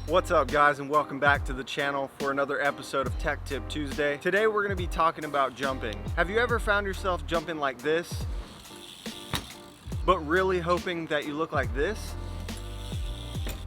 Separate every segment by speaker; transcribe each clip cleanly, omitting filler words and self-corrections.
Speaker 1: What's up guys, and welcome back to the channel for another episode of Tech Tip Tuesday. Today we're going to be talking about jumping. Have you ever found yourself jumping like this, but really hoping that you look like this?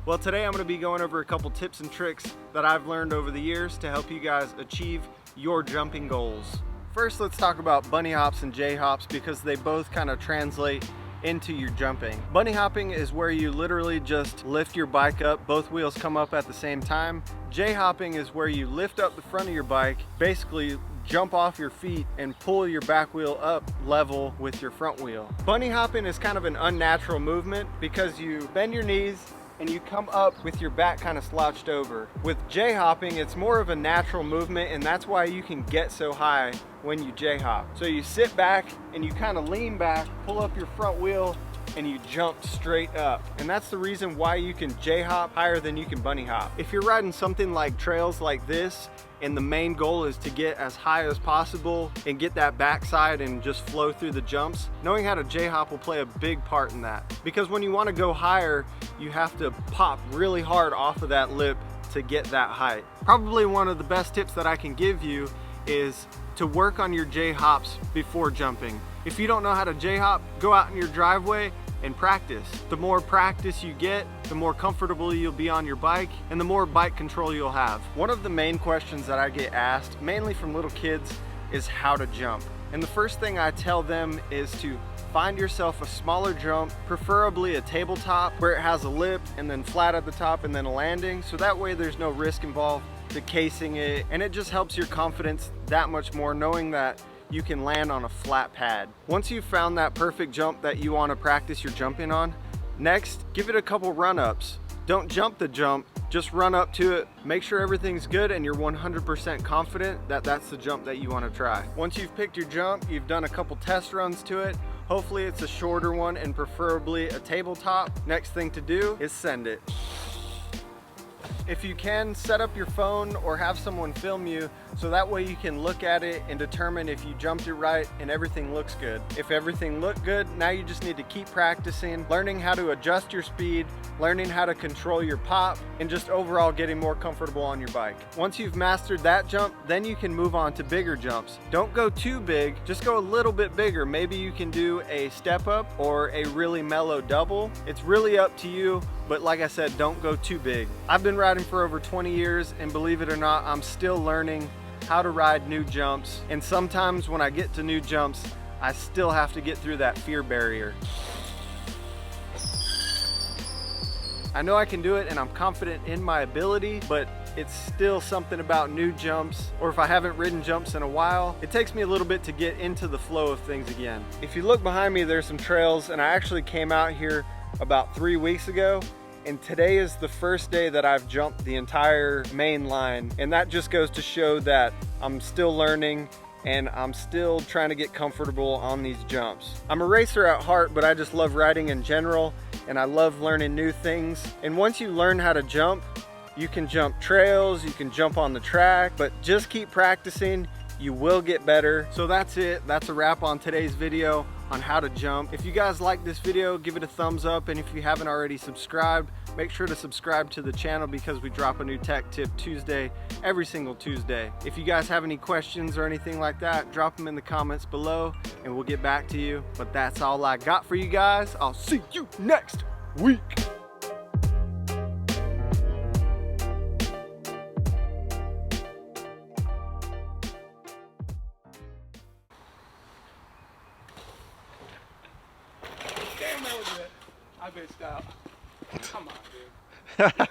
Speaker 1: Well, today I'm going to be going over a couple tips and tricks that I've learned over the years to help you guys achieve your jumping goals. First, let's talk about bunny hops and J hops because they both kind of translate into your jumping. Bunny hopping is where you literally just lift your bike up, both wheels come up at the same time. J hopping is where you lift up the front of your bike, basically jump off your feet and pull your back wheel up level with your front wheel. Bunny hopping is kind of an unnatural movement because you bend your knees and you come up with your back kind of slouched over. With J hopping, it's more of a natural movement, and that's why you can get so high when you J hop. So you sit back and you kind of lean back, pull up your front wheel, and you jump straight up. And that's the reason why you can J hop higher than you can bunny hop. If you're riding something like trails like this, and the main goal is to get as high as possible and get that backside and just flow through the jumps, knowing how to J hop will play a big part in that. Because when you want to go higher, you have to pop really hard off of that lip to get that height. Probably one of the best tips that I can give you is to work on your J hops before jumping. If you don't know how to J hop, go out in your driveway and practice. The more practice you get, the more comfortable you'll be on your bike and the more bike control you'll have. One of the main questions that I get asked, mainly from little kids, is how to jump. And the first thing I tell them is to find yourself a smaller jump, preferably a tabletop where it has a lip and then flat at the top and then a landing, so that way there's no risk involved to casing it, and it just helps your confidence that much more knowing that you can land on a flat pad. Once you've found that perfect jump that you want to practice your jumping on, next, give it a couple run-ups. Don't jump the jump, just run up to it, make sure everything's good and you're 100% confident that that's the jump that you want to try. Once you've picked your jump, you've done a couple test runs to it, hopefully it's a shorter one and preferably a tabletop. Next thing to do is send it. If you can, set up your phone or have someone film you so that way you can look at it and determine if you jumped it right and everything looks good. If everything looked good, now you just need to keep practicing, learning how to adjust your speed, learning how to control your pop, and just overall getting more comfortable on your bike. Once you've mastered that jump, then you can move on to bigger jumps. Don't go too big, just go a little bit bigger. Maybe you can do a step up or a really mellow double. It's really up to you, but like I said, don't go too big. I've been riding for over 20 years, and believe it or not, I'm still learning how to ride new jumps. And sometimes when I get to new jumps, I still have to get through that fear barrier. I know I can do it and I'm confident in my ability, but it's still something about new jumps, or if I haven't ridden jumps in a while, it takes me a little bit to get into the flow of things again. If you look behind me, there's some trails, and I actually came out here about 3 weeks ago, and today is the first day that I've jumped the entire main line, and that just goes to show that I'm still learning and I'm still trying to get comfortable on these jumps. I'm a racer at heart, but I just love riding in general, and I love learning new things. And once you learn how to jump, you can jump trails, you can jump on the track, but just keep practicing, you will get better. So that's it, that's a wrap on today's video on how to jump. If you guys like this video, give it a thumbs up, and if you haven't already subscribed, make sure to subscribe to the channel because we drop a new Tech Tip Tuesday every single Tuesday. If you guys have any questions or anything like that, drop them in the comments below and we'll get back to you. But that's all I got for you guys. I'll see you next week. Damn, that was it. I bitched out. Come on, dude.